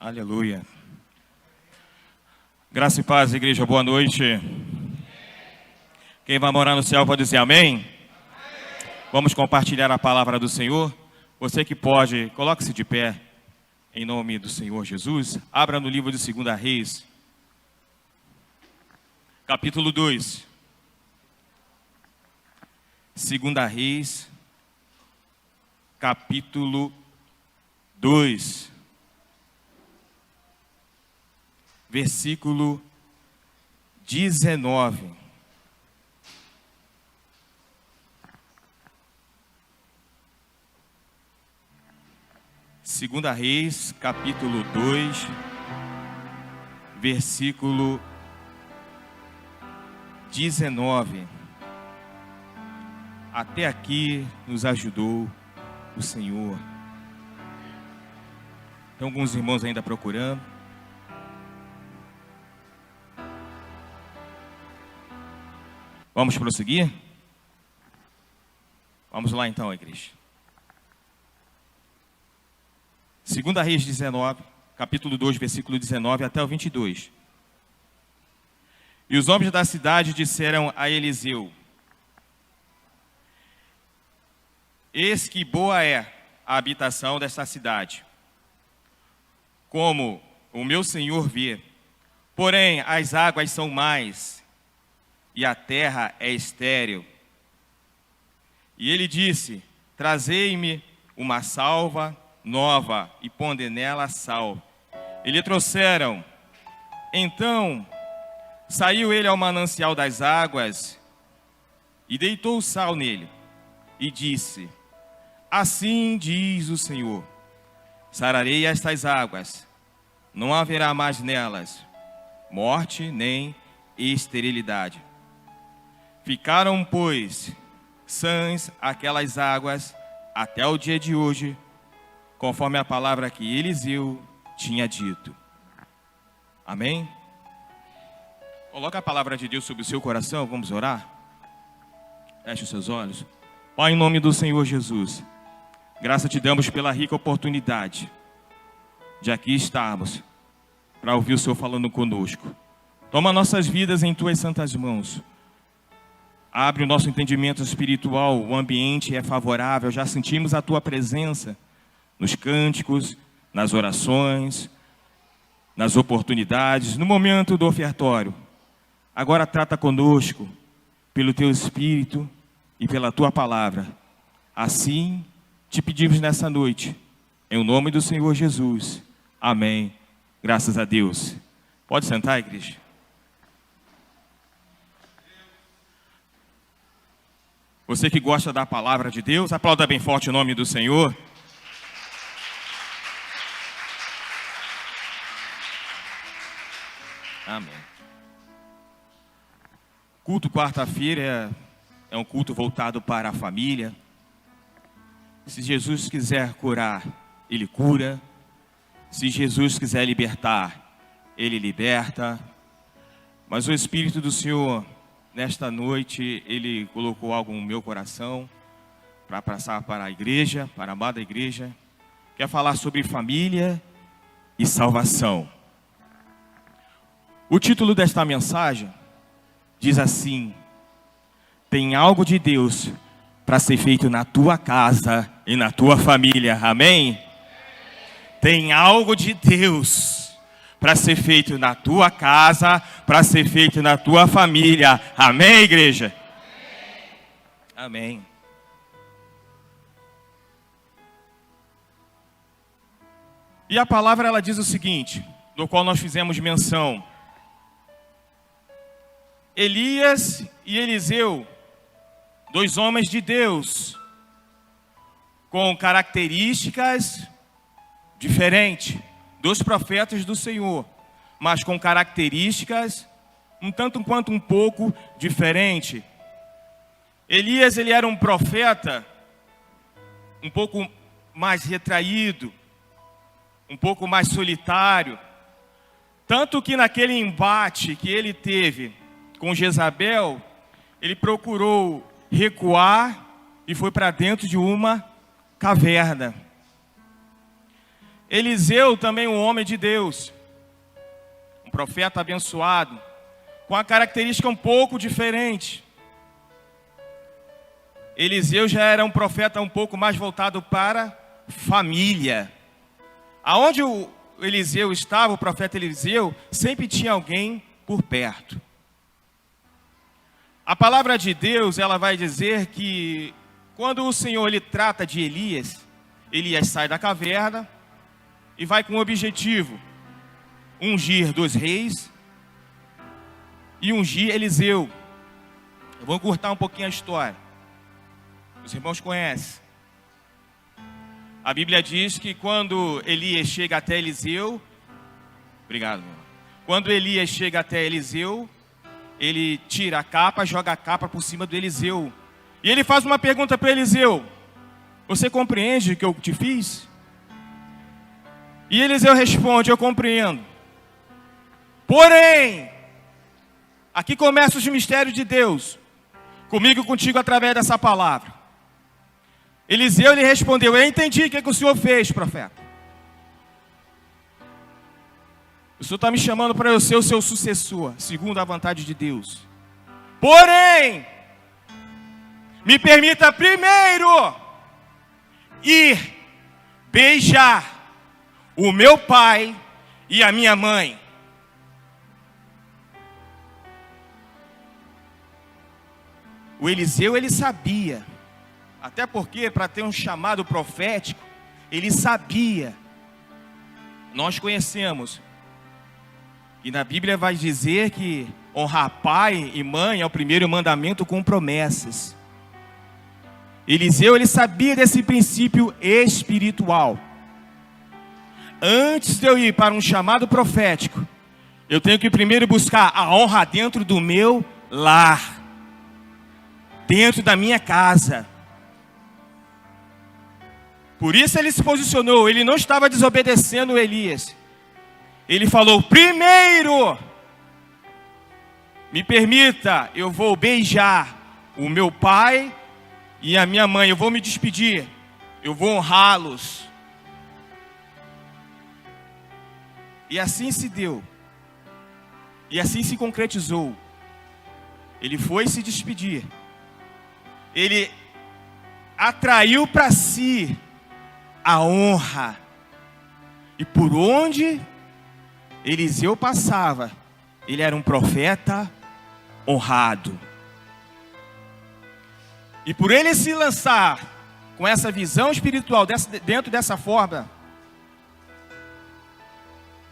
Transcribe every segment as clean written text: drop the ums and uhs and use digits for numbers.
Aleluia. Graça e paz, igreja, boa noite. Quem vai morar no céu pode dizer amém? Vamos compartilhar a palavra do Senhor. Você que pode, coloque-se de pé, em nome do Senhor Jesus. Abra no livro de 2 Reis, capítulo 2. 2 Reis, capítulo 2. Versículo 19. Segunda Reis, capítulo 2, versículo 19. Até aqui nos ajudou o Senhor. Tem alguns irmãos ainda procurando. Vamos prosseguir? Vamos lá então, igreja. 2 Reis 19, capítulo 2, versículo 19 até o 22. E os homens da cidade disseram a Eliseu: eis que boa é a habitação desta cidade, como o meu senhor vê. Porém, as águas são mais, e a terra é estéril. E ele disse: trazei-me uma salva nova e ponde nela sal. E lhe trouxeram. Então saiu ele ao manancial das águas e deitou o sal nele e disse: assim diz o Senhor: sararei estas águas, não haverá mais nelas morte nem esterilidade. Ficaram, pois, sãs aquelas águas até o dia de hoje, conforme a palavra que Eliseu tinha dito. Amém? Coloca a palavra de Deus sobre o seu coração, vamos orar? Feche os seus olhos. Pai, em nome do Senhor Jesus, graça te damos pela rica oportunidade de aqui estarmos para ouvir o Senhor falando conosco. Toma nossas vidas em tuas santas mãos. Abre o nosso entendimento espiritual, o ambiente é favorável, já sentimos a tua presença nos cânticos, nas orações, nas oportunidades, no momento do ofertório. Agora trata conosco, pelo teu Espírito e pela tua palavra. Assim te pedimos nessa noite, em o nome do Senhor Jesus. Amém. Graças a Deus. Pode sentar, igreja. Você que gosta da palavra de Deus, aplauda bem forte o nome do Senhor. Amém. Culto quarta-feira é um culto voltado para a família. Se Jesus quiser curar, Ele cura. Se Jesus quiser libertar, Ele liberta. Mas o Espírito do Senhor, nesta noite, Ele colocou algo no meu coração para passar para a igreja, para a amada igreja. Quer falar sobre família e salvação. O título desta mensagem diz assim: tem algo de Deus para ser feito na tua casa e na tua família. Amém? Tem algo de Deus para ser feito na tua casa, para ser feito na tua família. Amém, igreja? Amém. E a palavra ela diz o seguinte, do qual nós fizemos menção: Elias e Eliseu, dois homens de Deus, com características diferentes, dos profetas do Senhor, mas com características um tanto quanto um pouco diferente. Elias, ele era um profeta um pouco mais retraído, um pouco mais solitário, tanto que naquele embate que ele teve com Jezabel, ele procurou recuar e foi para dentro de uma caverna. Eliseu também um homem de Deus, um profeta abençoado, com a característica um pouco diferente. Eliseu já era um profeta um pouco mais voltado para família. Aonde o Eliseu estava, o profeta Eliseu, sempre tinha alguém por perto. A palavra de Deus, ela vai dizer que quando o Senhor ele trata de Elias, Elias sai da caverna e vai com o objetivo: ungir 2 reis e ungir Eliseu. Eu vou encurtar um pouquinho a história. Os irmãos conhecem. A Bíblia diz que quando Elias chega até Eliseu, obrigado, meu irmão. Quando Elias chega até Eliseu, ele tira a capa, joga a capa por cima do Eliseu. E ele faz uma pergunta para Eliseu: você compreende o que eu te fiz? E Eliseu responde: eu compreendo. Porém, aqui começam os mistérios de Deus, comigo e contigo através dessa palavra. Eliseu lhe respondeu: eu entendi o que o senhor fez, profeta. O senhor está me chamando para eu ser o seu sucessor, segundo a vontade de Deus. Porém, me permita primeiro ir beijar o meu pai e a minha mãe. O Eliseu, ele sabia, até porque para ter um chamado profético, ele sabia. Nós conhecemos, e na Bíblia vai dizer que honrar pai e mãe é o primeiro mandamento com promessas. Eliseu, ele sabia desse princípio espiritual. Antes de eu ir para um chamado profético, eu tenho que primeiro buscar a honra dentro do meu lar, dentro da minha casa. Por isso ele se posicionou, ele não estava desobedecendo Elias. Ele falou: primeiro, me permita, eu vou beijar o meu pai e a minha mãe, eu vou me despedir, eu vou honrá-los. E assim se deu, e assim se concretizou. Ele foi se despedir, ele atraiu para si a honra, e por onde Eliseu passava, ele era um profeta honrado. E por ele se lançar com essa visão espiritual, dentro dessa forma,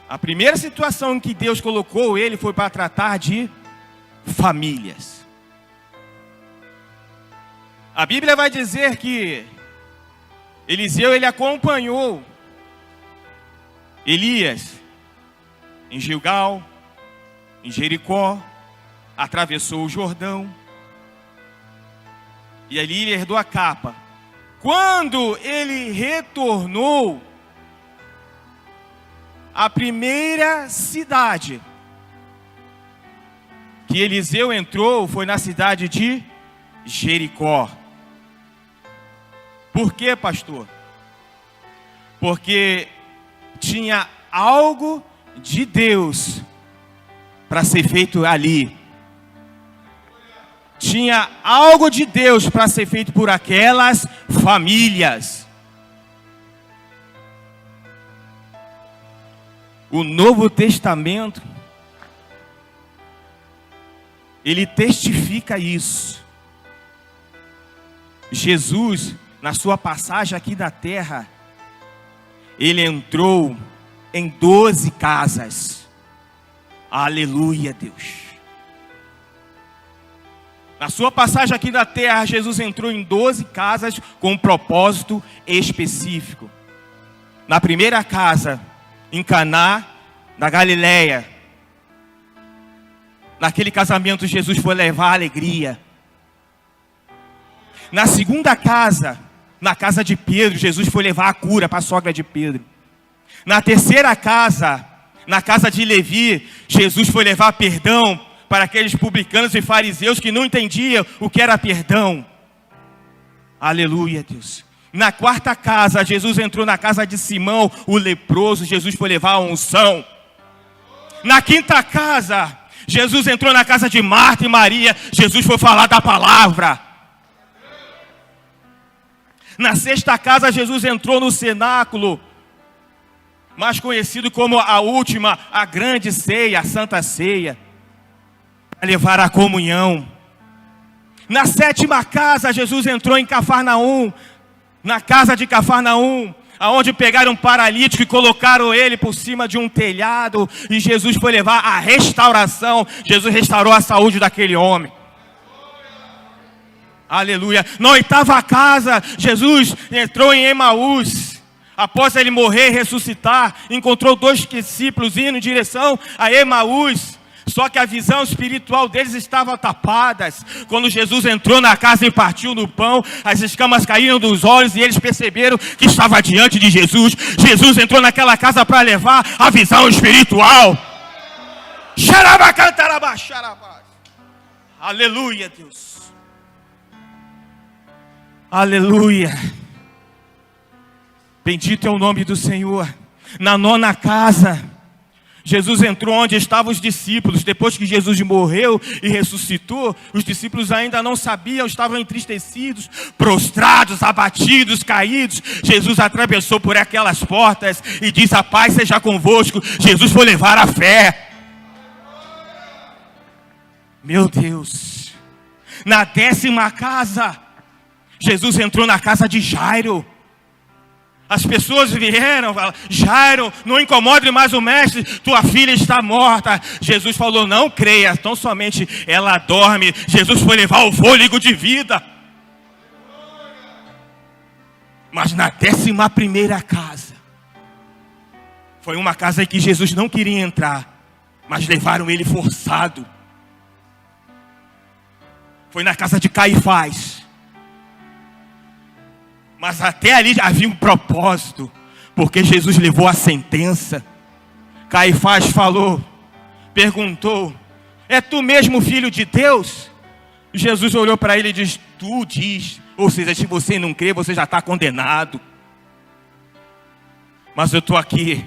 a primeira situação em que Deus colocou ele foi para tratar de famílias. A Bíblia vai dizer que Eliseu, ele acompanhou Elias em Gilgal, em Jericó, atravessou o Jordão, e ali ele herdou a capa. Quando ele retornou, a primeira cidade que Eliseu entrou foi na cidade de Jericó. Por quê, pastor? Porque tinha algo de Deus para ser feito ali. Tinha algo de Deus para ser feito por aquelas famílias. O Novo Testamento, ele testifica isso. Jesus, na sua passagem aqui da terra, ele entrou em 12 casas. Aleluia, Deus. Na sua passagem aqui na terra, Jesus entrou em 12 casas com um propósito específico. Na primeira casa, em Caná, na Galileia, naquele casamento Jesus foi levar alegria. Na segunda casa, na casa de Pedro, Jesus foi levar a cura para a sogra de Pedro. Na terceira casa, na casa de Levi, Jesus foi levar perdão para aqueles publicanos e fariseus que não entendiam o que era perdão. Aleluia, Deus. Na quarta casa, Jesus entrou na casa de Simão, o leproso. Jesus foi levar a unção. Na quinta casa, Jesus entrou na casa de Marta e Maria. Jesus foi falar da palavra. Na sexta casa, Jesus entrou no cenáculo, mais conhecido como a última, a grande ceia, a santa ceia, para levar a comunhão. Na sétima casa, Jesus entrou em Cafarnaum, na casa de Cafarnaum, aonde pegaram um paralítico e colocaram ele por cima de um telhado, e Jesus foi levar a restauração. Jesus restaurou a saúde daquele homem. Aleluia. Na oitava casa, Jesus entrou em Emaús. Após ele morrer e ressuscitar, encontrou 2 discípulos indo em direção a Emaús. Só que a visão espiritual deles estava tapada. Quando Jesus entrou na casa e partiu no pão, as escamas caíram dos olhos e eles perceberam que estava diante de Jesus. Jesus entrou naquela casa para levar a visão espiritual. Aleluia, Deus. Aleluia. Bendito é o nome do Senhor. Na nona casa, Jesus entrou onde estavam os discípulos. Depois que Jesus morreu e ressuscitou, os discípulos ainda não sabiam, estavam entristecidos, prostrados, abatidos, caídos. Jesus atravessou por aquelas portas e disse: a paz seja convosco. Jesus foi levar a fé. Meu Deus. Na décima casa, Jesus entrou na casa de Jairo. As pessoas vieram, falaram: Jairo, não incomode mais o mestre, tua filha está morta. Jesus falou: não creia, tão somente ela dorme. Jesus foi levar o fôlego de vida. Mas na 11ª casa, foi uma casa em que Jesus não queria entrar, mas levaram ele forçado. Foi na casa de Caifás. Mas até ali havia um propósito, porque Jesus levou a sentença. Caifás falou, perguntou: é tu mesmo filho de Deus? Jesus olhou para ele e disse: tu diz. Ou seja, se você não crê, você já está condenado. Mas eu estou aqui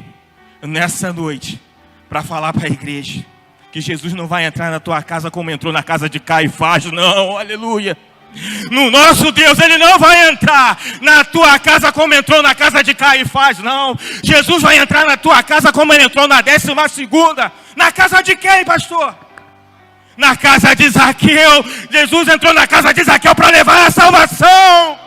nessa noite para falar para a igreja que Jesus não vai entrar na tua casa como entrou na casa de Caifás, não. Aleluia. No nosso Deus, Ele não vai entrar na tua casa como entrou na casa de Caifás, não. Jesus vai entrar na tua casa como Ele entrou na 12ª. Na casa de quem, pastor? Na casa de Zaqueu. Jesus entrou na casa de Zaqueu para levar a salvação.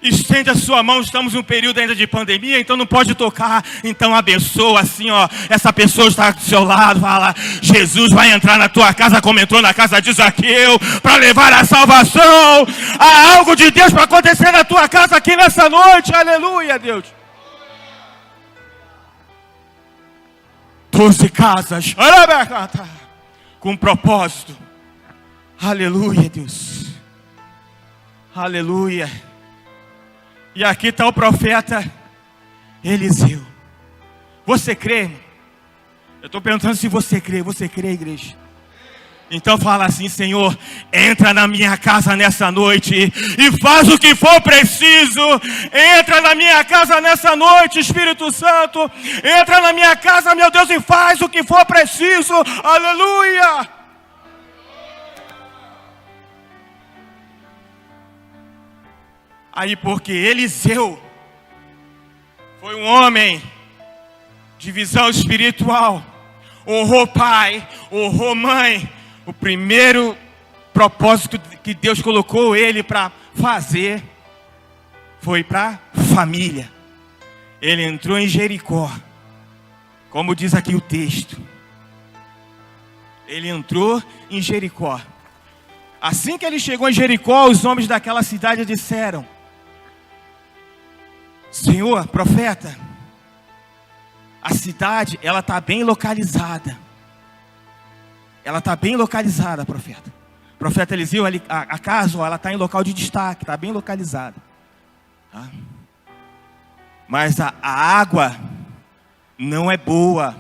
Estende a sua mão, estamos em um período ainda de pandemia, então não pode tocar. Então abençoa assim, ó. Essa pessoa está do seu lado, fala: Jesus vai entrar na tua casa como entrou na casa de Zaqueu, para levar a salvação. Há algo de Deus para acontecer na tua casa aqui nessa noite, aleluia, Deus. 12 casas, com propósito, aleluia, Deus, aleluia. E aqui está o profeta Eliseu. Você crê? Eu estou perguntando se você crê. Você crê, igreja? Então fala assim: Senhor, entra na minha casa nessa noite e faz o que for preciso. Entra na minha casa nessa noite, Espírito Santo. Entra na minha casa, meu Deus, e faz o que for preciso. Aleluia. Aí, porque Eliseu foi um homem de visão espiritual, honrou pai, honrou mãe. O primeiro propósito que Deus colocou ele para fazer foi para família. Ele entrou em Jericó, como diz aqui o texto. Ele entrou em Jericó. Assim que ele chegou em Jericó, os homens daquela cidade disseram: Senhor, profeta, a cidade, ela está bem localizada. Ela está bem localizada, profeta. Profeta Eliseu, a casa, ela está em local de destaque, está bem localizada. Tá? Mas a água não é boa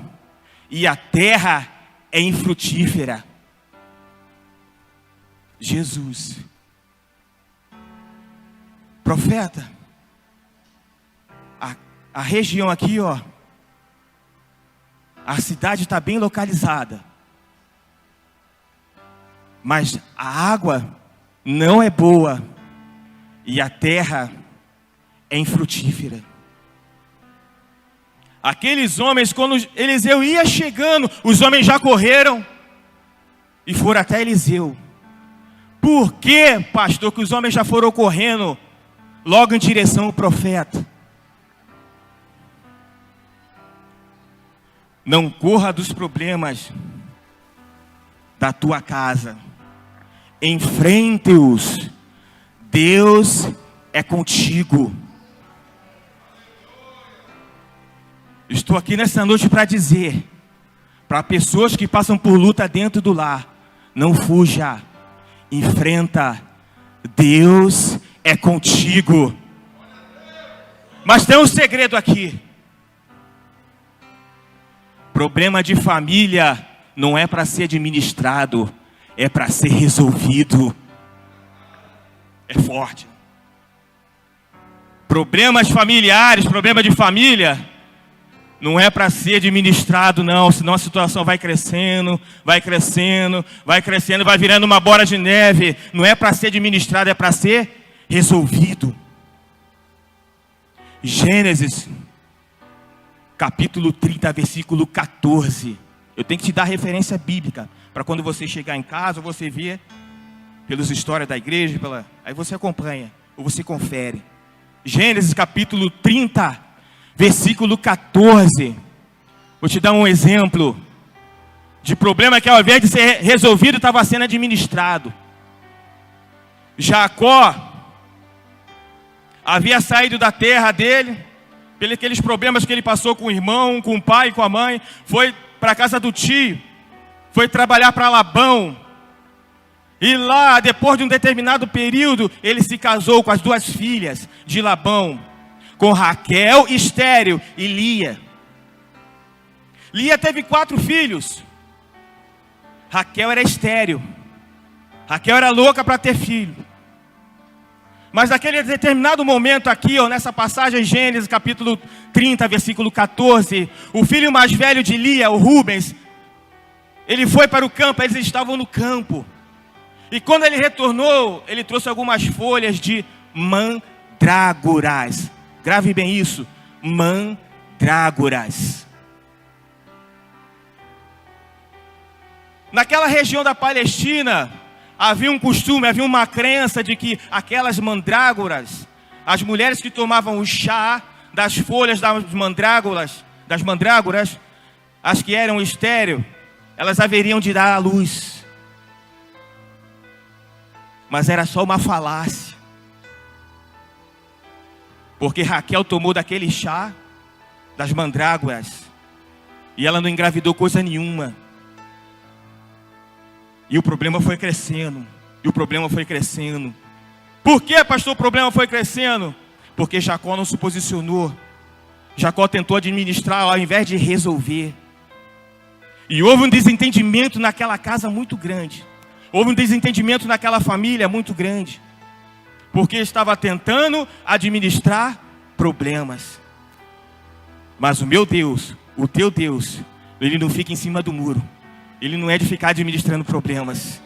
e a terra é infrutífera. Jesus. Profeta, a região aqui, ó, a cidade está bem localizada, mas a água não é boa e a terra é infrutífera. Aqueles homens, quando Eliseu ia chegando, os homens já correram e foram até Eliseu. Por que, pastor, que os homens já foram correndo logo em direção ao profeta? Não corra dos problemas da tua casa. Enfrente-os. Deus é contigo. Estou aqui nessa noite para dizer, para pessoas que passam por luta dentro do lar, não fuja, enfrenta, Deus é contigo. Mas tem um segredo aqui. Problema de família não é para ser administrado, é para ser resolvido. É forte. Problemas familiares, problema de família, não é para ser administrado, não. Senão a situação vai crescendo, vai crescendo, vai crescendo, vai virando uma bola de neve. Não é para ser administrado, é para ser resolvido. Gênesis, capítulo 30, versículo 14. Eu tenho que te dar referência bíblica, para quando você chegar em casa, você ver pelas histórias da igreja, aí você acompanha, ou você confere. Gênesis capítulo 30, versículo 14. Vou te dar um exemplo de problema que ao invés de ser resolvido, estava sendo administrado. Jacó havia saído da terra dele, pelos aqueles problemas que ele passou com o irmão, com o pai, com a mãe. Foi para a casa do tio, foi trabalhar para Labão. E lá, depois de um determinado período, ele se casou com as duas filhas de Labão, com Raquel, estéril, e Lia. Lia teve 4 filhos. Raquel era estéril. Raquel era louca para ter filho. Mas naquele determinado momento aqui, ó, nessa passagem, Gênesis capítulo 30, versículo 14, o filho mais velho de Lia, o Rubens, ele foi para o campo, eles estavam no campo. E quando ele retornou, ele trouxe algumas folhas de mandrágoras. Grave bem isso, mandrágoras. Naquela região da Palestina, havia um costume, havia uma crença de que aquelas mandrágoras, as mulheres que tomavam o chá das folhas das mandrágoras, as que eram estéril, elas haveriam de dar à luz. Mas era só uma falácia. Porque Raquel tomou daquele chá das mandrágoras e ela não engravidou coisa nenhuma. E o problema foi crescendo. E o problema foi crescendo. Por que, pastor, o problema foi crescendo? Porque Jacó não se posicionou. Jacó tentou administrar ao invés de resolver. E houve um desentendimento naquela casa muito grande. Houve um desentendimento naquela família muito grande. Porque estava tentando administrar problemas. Mas o meu Deus, o teu Deus, ele não fica em cima do muro. Ele não é de ficar administrando problemas.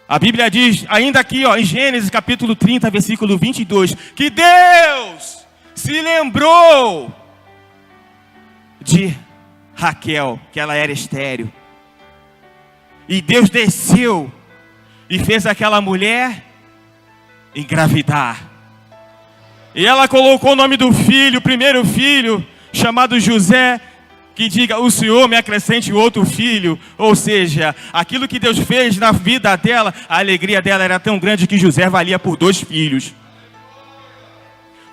A Bíblia diz, ainda aqui, ó, em Gênesis capítulo 30, versículo 22, que Deus se lembrou de Raquel, que ela era estéril. E Deus desceu e fez aquela mulher engravidar. E ela colocou o nome do filho, o primeiro filho, chamado José, que diga, o Senhor me acrescente outro filho. Ou seja, aquilo que Deus fez na vida dela, a alegria dela era tão grande que José valia por 2 filhos.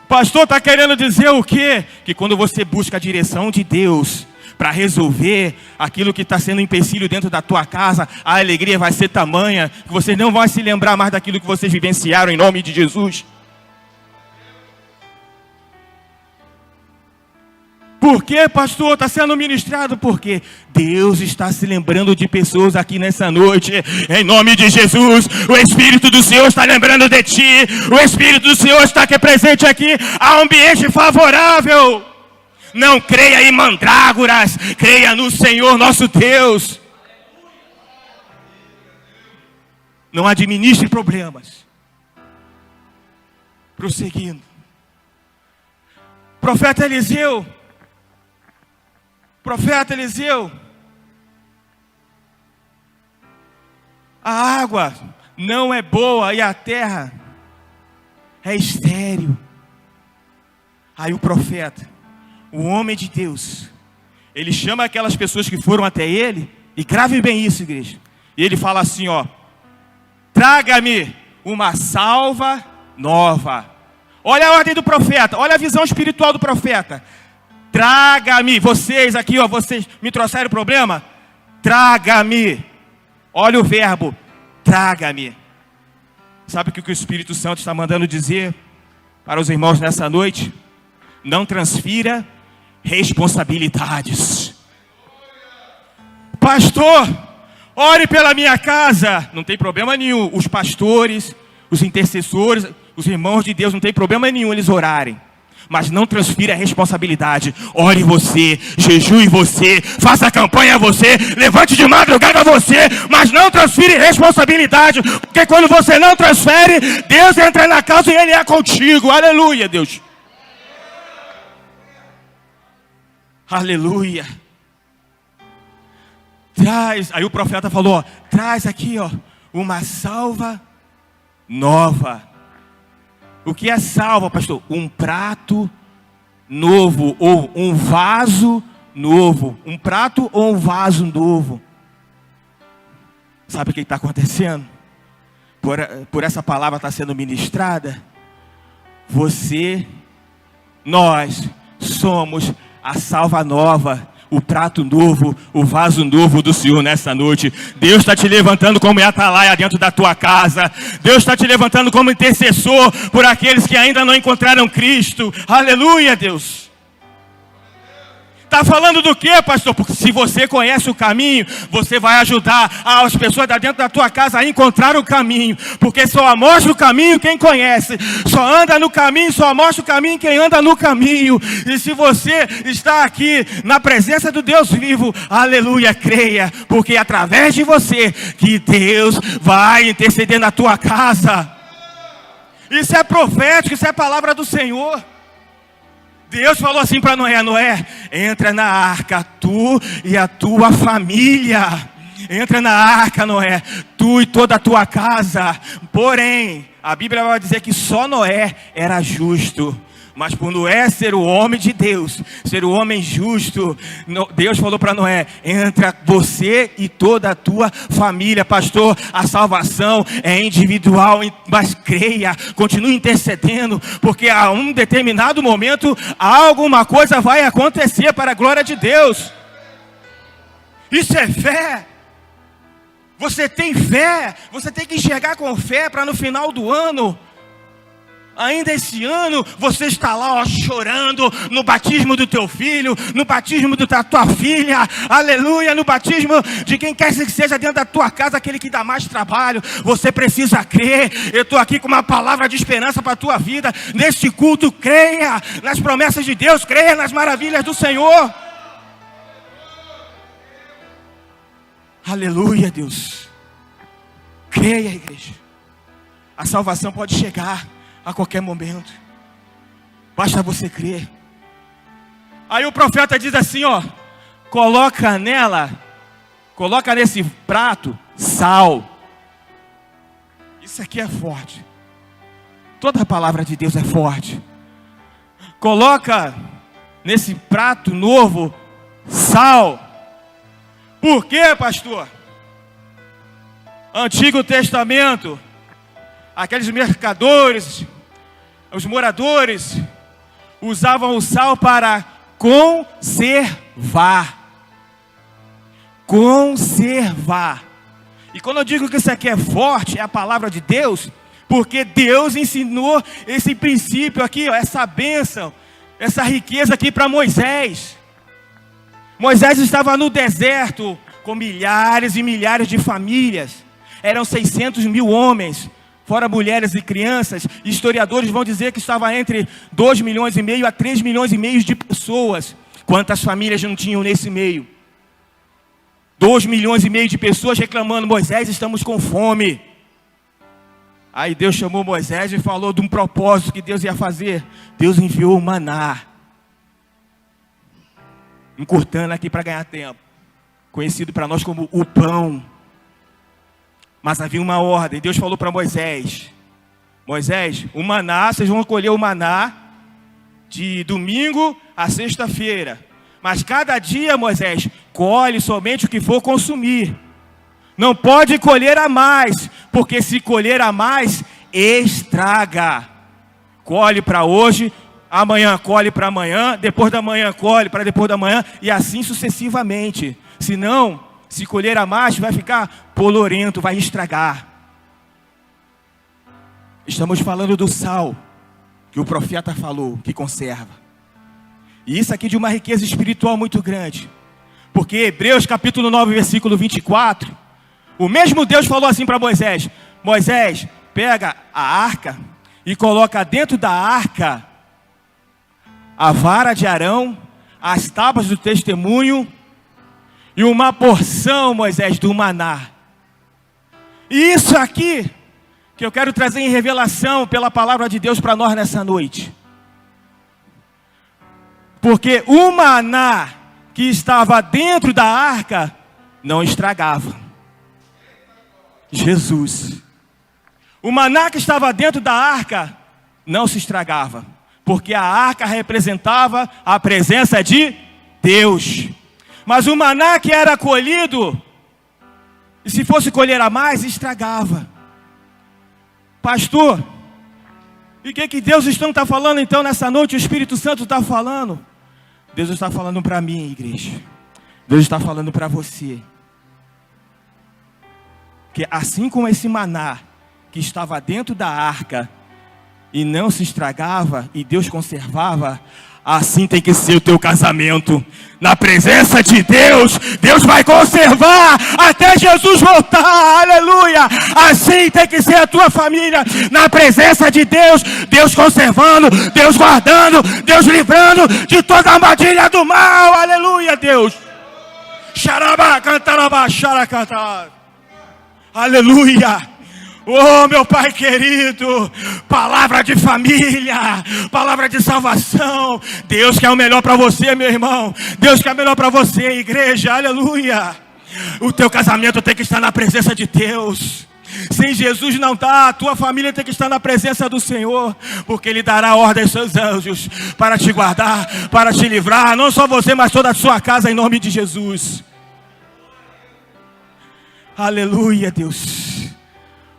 O pastor está querendo dizer o quê? Que quando você busca a direção de Deus para resolver aquilo que está sendo um empecilho dentro da tua casa, a alegria vai ser tamanha que vocês não vão se lembrar mais daquilo que vocês vivenciaram em nome de Jesus. Por que, pastor, está sendo ministrado? Porque Deus está se lembrando de pessoas aqui nessa noite. Em nome de Jesus, o Espírito do Senhor está lembrando de ti. O Espírito do Senhor está aqui presente aqui. Há um ambiente favorável. Não creia em mandrágoras, creia no Senhor nosso Deus. Não administre problemas. Prosseguindo. Profeta Eliseu, a água não é boa e a terra é estéril. Aí o profeta, o homem de Deus, ele chama aquelas pessoas que foram até ele, e grave bem isso, igreja. E ele fala assim, ó: traga-me uma salva nova. Olha a ordem do profeta, olha a visão espiritual do profeta. Traga-me, vocês aqui, ó, vocês me trouxeram problema? Traga-me. Olha o verbo, traga-me. Sabe o que o Espírito Santo está mandando dizer para os irmãos nessa noite? Não transfira responsabilidades. Pastor, ore pela minha casa. Não tem problema nenhum. Os pastores, os intercessores, os irmãos de Deus, não tem problema nenhum eles orarem. Mas não transfira a responsabilidade. Ore você, jejue você, faça campanha você, levante de madrugada você, mas não transfire responsabilidade, porque quando você não transfere, Deus entra na casa e Ele é contigo. Aleluia, Deus. Aleluia. Traz, aí o profeta falou, ó, traz aqui, ó, uma salva nova. O que é salva, pastor? Um prato novo ou um vaso novo. Um prato ou um vaso novo. Sabe o que está acontecendo? Por essa palavra estar sendo ministrada, nós somos a salva nova, o prato novo, o vaso novo do Senhor nessa noite. Deus está te levantando como atalaia dentro da tua casa. Deus está te levantando como intercessor por aqueles que ainda não encontraram Cristo. Aleluia, Deus. Está falando do que, pastor? Porque se você conhece o caminho, você vai ajudar as pessoas dentro da tua casa a encontrar o caminho. Porque só mostra o caminho quem conhece. Só anda no caminho, só mostra o caminho quem anda no caminho. E se você está aqui na presença do Deus vivo, aleluia, creia. Porque é através de você que Deus vai interceder na tua casa. Isso é profético, isso é palavra do Senhor. Deus falou assim para Noé: Noé, entra na arca, tu e a tua família. Entra na arca, Noé, tu e toda a tua casa. Porém, a Bíblia vai dizer que só Noé era justo. Mas por Noé ser o homem de Deus, ser o homem justo, Deus falou para Noé: entra você e toda a tua família. Pastor, a salvação é individual, mas creia, continue intercedendo, porque a um determinado momento alguma coisa vai acontecer para a glória de Deus. Isso é fé. Você tem fé, você tem que enxergar com fé para no final do ano, ainda esse ano, você está lá, ó, chorando no batismo do teu filho, no batismo da tua filha, aleluia, no batismo de quem quer que seja dentro da tua casa, aquele que dá mais trabalho. Você precisa crer. Eu estou aqui com uma palavra de esperança para a tua vida. Neste culto, creia nas promessas de Deus, creia nas maravilhas do Senhor. Aleluia, Deus. Creia, igreja. A salvação pode chegar a qualquer momento. Basta você crer. Aí o profeta diz assim, ó: coloca nesse prato sal. Isso aqui é forte. Toda a palavra de Deus é forte. Coloca nesse prato novo sal. Por quê, pastor? Antigo Testamento, aqueles mercadores, os moradores, usavam o sal para conservar. Conservar. E quando eu digo que isso aqui é forte, é a palavra de Deus, porque Deus ensinou esse princípio aqui, ó, essa bênção, essa riqueza aqui para Moisés. Moisés estava no deserto com milhares e milhares de famílias. Eram 600 mil homens, fora mulheres e crianças. Historiadores vão dizer que estava entre 2 milhões e meio a 3 milhões e meio de pessoas. Quantas famílias não tinham nesse meio? 2 milhões e meio de pessoas reclamando: Moisés, estamos com fome. Aí Deus chamou Moisés e falou de um propósito que Deus ia fazer. Deus enviou o maná. Encurtando aqui para ganhar tempo. Conhecido para nós como o pão. Mas havia uma ordem. Deus falou para Moisés: Moisés, o maná, vocês vão colher o maná de domingo a sexta-feira. Mas cada dia, Moisés, colhe somente o que for consumir. Não pode colher a mais, porque se colher a mais, estraga. Colhe para hoje, amanhã colhe para amanhã, depois da manhã colhe para depois da manhã, e assim sucessivamente. Senão, se colher a mais, vai ficar polorento, vai estragar. Estamos falando do sal, que o profeta falou, que conserva. E isso aqui de uma riqueza espiritual muito grande. Porque Hebreus capítulo 9, versículo 24, o mesmo Deus falou assim para Moisés: Moisés, pega a arca e coloca dentro da arca a vara de Arão, as tábuas do testemunho e uma porção, Moisés, do maná. E isso aqui que eu quero trazer em revelação pela palavra de Deus para nós nessa noite. Porque o maná que estava dentro da arca não estragava. Jesus. O maná que estava dentro da arca não se estragava. Porque a arca representava a presença de Deus. Mas o maná que era colhido, e se fosse colher a mais, estragava. Pastor, e o que Deus está falando então nessa noite? O Espírito Santo está falando. Deus está falando para mim, igreja. Deus está falando para você. Que assim como esse maná que estava dentro da arca e não se estragava e Deus conservava, assim tem que ser o teu casamento. Na presença de Deus, Deus vai conservar até Jesus voltar, aleluia. Assim tem que ser a tua família. Na presença de Deus, Deus conservando, Deus guardando, Deus livrando de toda a armadilha do mal, aleluia, Deus. Xarabá, cantarabá, xaracantar. Aleluia. Oh, meu Pai querido, palavra de família, palavra de salvação. Deus quer o melhor para você, meu irmão. Deus quer o melhor para você, igreja, aleluia. O teu casamento tem que estar na presença de Deus. Sem Jesus não dá, a tua família tem que estar na presença do Senhor, porque Ele dará ordem aos seus anjos para te guardar, para te livrar, não só você, mas toda a sua casa, em nome de Jesus. Aleluia, Deus.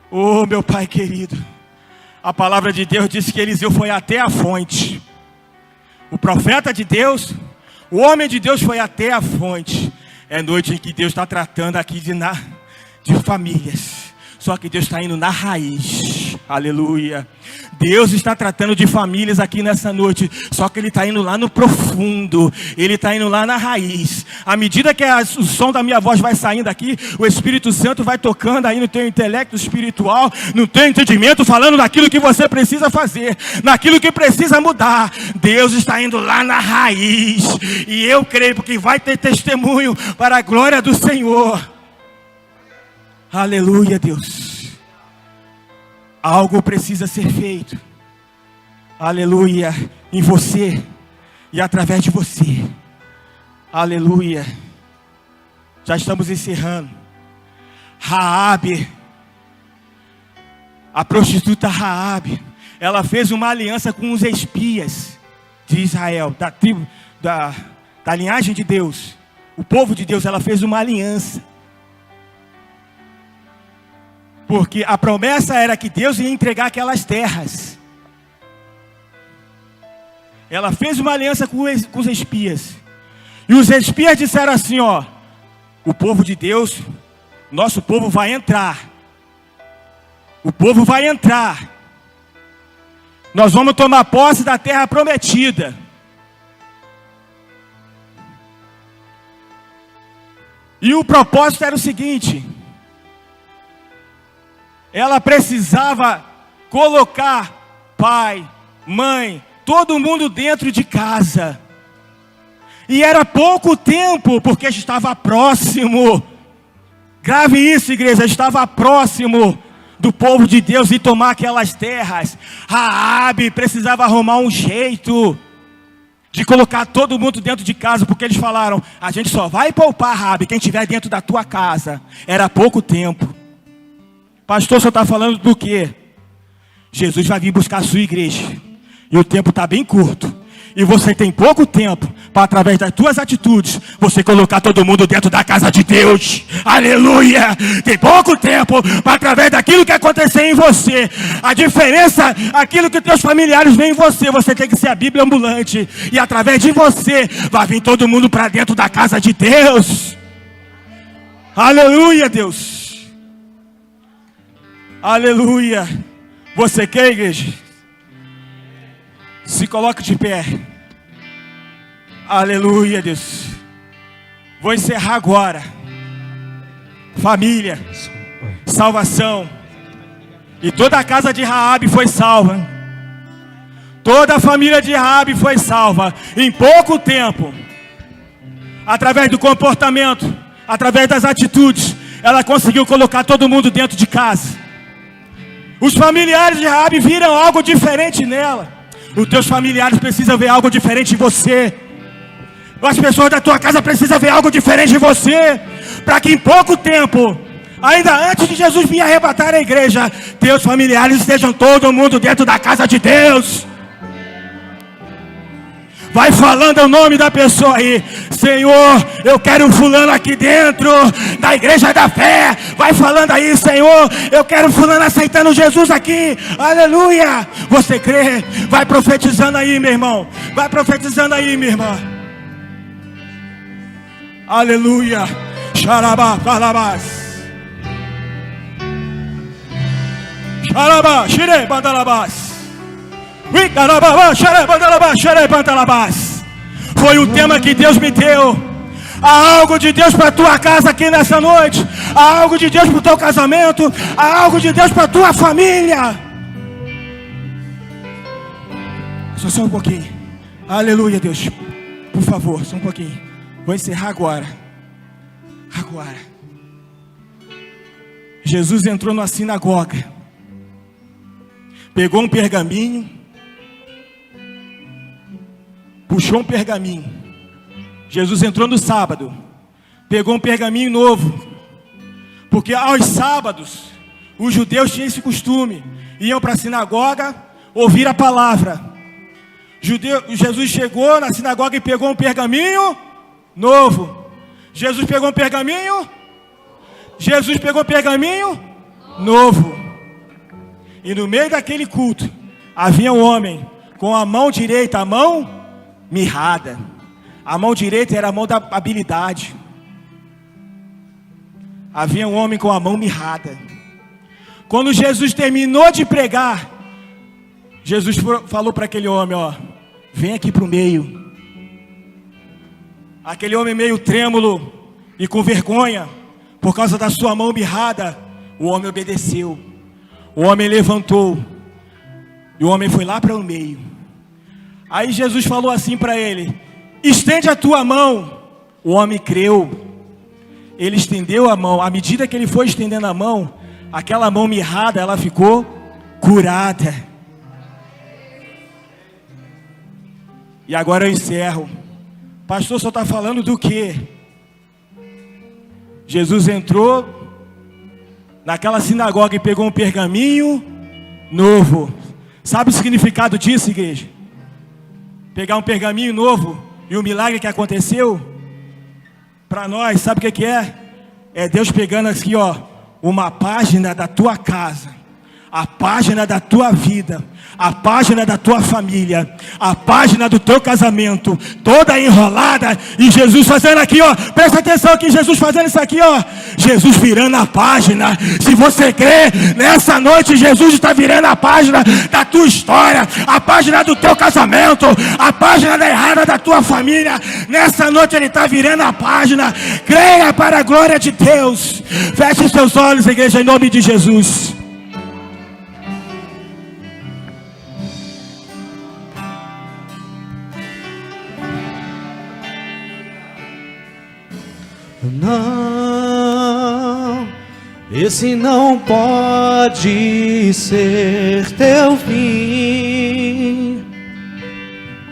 Oh, meu Pai querido, a palavra de Deus diz que Eliseu foi até a fonte. O profeta de Deus, o homem de Deus foi até a fonte. É noite em que Deus está tratando aqui de famílias. Só que Deus está indo na raiz. Aleluia. Deus está tratando de famílias aqui nessa noite. Só que Ele está indo lá no profundo. Ele está indo lá na raiz. À medida que o som da minha voz vai saindo aqui, o Espírito Santo vai tocando aí no teu intelecto espiritual, no teu entendimento, falando naquilo que você precisa fazer, naquilo que precisa mudar. Deus está indo lá na raiz. E eu creio que vai ter testemunho para a glória do Senhor. Aleluia, Deus. Algo precisa ser feito. Aleluia. Em você e através de você. Aleluia. Já estamos encerrando. Raabe, a prostituta Raabe, ela fez uma aliança com os espias de Israel, da tribo, da linhagem de Deus. O povo de Deus, ela fez uma aliança. Porque a promessa era que Deus ia entregar aquelas terras. Ela fez uma aliança com os espias. E os espias disseram assim, ó: o povo de Deus, nosso povo vai entrar. O povo vai entrar. Nós vamos tomar posse da terra prometida. E o propósito era o seguinte: ela precisava colocar pai, mãe, todo mundo dentro de casa. E era pouco tempo, porque estava próximo. Grave isso, igreja, estava próximo do povo de Deus e tomar aquelas terras. Raabe precisava arrumar um jeito de colocar todo mundo dentro de casa, porque eles falaram: a gente só vai poupar, Raabe, quem estiver dentro da tua casa. Era pouco tempo. Pastor, você está falando do quê? Jesus vai vir buscar a sua igreja, e o tempo está bem curto, e você tem pouco tempo para, através das tuas atitudes, você colocar todo mundo dentro da casa de Deus. Aleluia! Tem pouco tempo para, através daquilo que acontecer em você, a diferença, aquilo que teus familiares veem em você, você tem que ser a Bíblia ambulante, e através de você vai vir todo mundo para dentro da casa de Deus. Aleluia, Deus. Aleluia. Você quer, igreja? Se coloque de pé. Aleluia, Deus. Vou encerrar agora. Família, salvação. E toda a casa de Raabe foi salva. Toda a família de Raabe foi salva. Em pouco tempo, através do comportamento, através das atitudes, ela conseguiu colocar todo mundo dentro de casa. Os familiares de Raabe viram algo diferente nela. Os teus familiares precisam ver algo diferente em você. As pessoas da tua casa precisam ver algo diferente em você, para que em pouco tempo, ainda antes de Jesus vir arrebatar a igreja, teus familiares estejam todo mundo dentro da casa de Deus. Vai falando o nome da pessoa aí: Senhor, eu quero um fulano aqui dentro da igreja da fé. Vai falando aí: Senhor, eu quero um fulano aceitando Jesus aqui. Aleluia. Você crê? Vai profetizando aí, meu irmão. Vai profetizando aí, minha irmã. Aleluia. Xarabá, falabás. Xarabá, xire, bandalabás. Foi um tema que Deus me deu. Há algo de Deus para a tua casa aqui nessa noite. Há algo de Deus para o teu casamento. Há algo de Deus para a tua família. Só um pouquinho. Aleluia, Deus. Por favor, só um pouquinho. Vou encerrar agora. Agora. Jesus entrou na sinagoga. Pegou um pergaminho. Puxou um pergaminho. Jesus entrou no sábado. Pegou um pergaminho novo. Porque aos sábados, os judeus tinham esse costume. Iam para a sinagoga ouvir a palavra. Jesus chegou na sinagoga e pegou um pergaminho novo. Jesus pegou um pergaminho. Jesus pegou um pergaminho novo. E no meio daquele culto, havia um homem com a mão direita, a mão mirrada. A mão direita era a mão da habilidade. Havia um homem com a mão mirrada. Quando Jesus terminou de pregar, Jesus falou para aquele homem: ó, vem aqui para o meio. Aquele homem meio trêmulo e com vergonha, por causa da sua mão mirrada, o homem obedeceu. O homem levantou. E o homem foi lá para o meio. Aí Jesus falou assim para ele: estende a tua mão. O homem creu. Ele estendeu a mão. À medida que ele foi estendendo a mão, aquela mão mirrada, ela ficou curada. E agora eu encerro. Pastor, só está falando do quê? Jesus entrou naquela sinagoga e pegou um pergaminho novo. Sabe o significado disso, igreja? Pegar um pergaminho novo e o milagre que aconteceu para nós, sabe o que é? É Deus pegando aqui, ó, uma página da tua casa, a página da tua vida, a página da tua família, a página do teu casamento, toda enrolada, e Jesus fazendo aqui, ó, presta atenção aqui, Jesus fazendo isso aqui, ó, Jesus virando a página. Se você crê, nessa noite Jesus está virando a página da tua história, a página do teu casamento, a página da errada da tua família. Nessa noite Ele está virando a página. Creia para a glória de Deus. Feche seus olhos, igreja, em nome de Jesus. Não, esse não pode ser teu fim.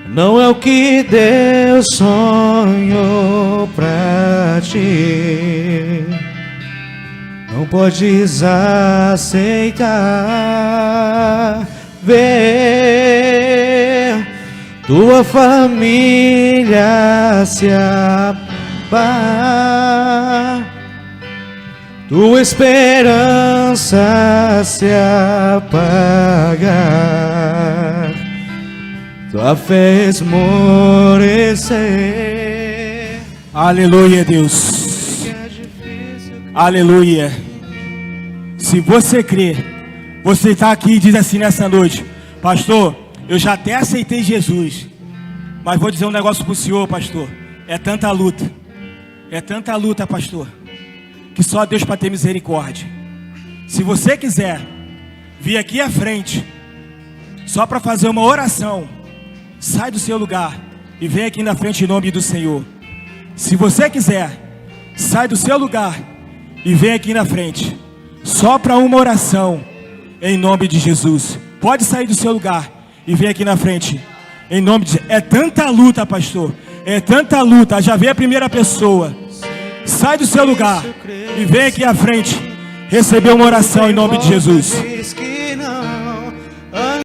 Não é o que Deus sonhou pra ti. Não podes aceitar ver tua família se tua esperança se apagar, tua fé esmorecer. Aleluia, Deus. Aleluia. Se você crê, você está aqui e diz assim nessa noite: pastor, eu já até aceitei Jesus, mas vou dizer um negócio para o senhor, pastor. É tanta luta, pastor, que só Deus para ter misericórdia. Se você quiser vir aqui à frente, só para fazer uma oração, sai do seu lugar e vem aqui na frente em nome do Senhor. Se você quiser, sai do seu lugar e vem aqui na frente, só para uma oração, em nome de Jesus. Pode sair do seu lugar e vem aqui na frente, em nome de... É tanta luta, pastor. É tanta luta. Já vem a primeira pessoa. Sai do seu lugar e vem aqui à frente receber uma oração em nome de Jesus.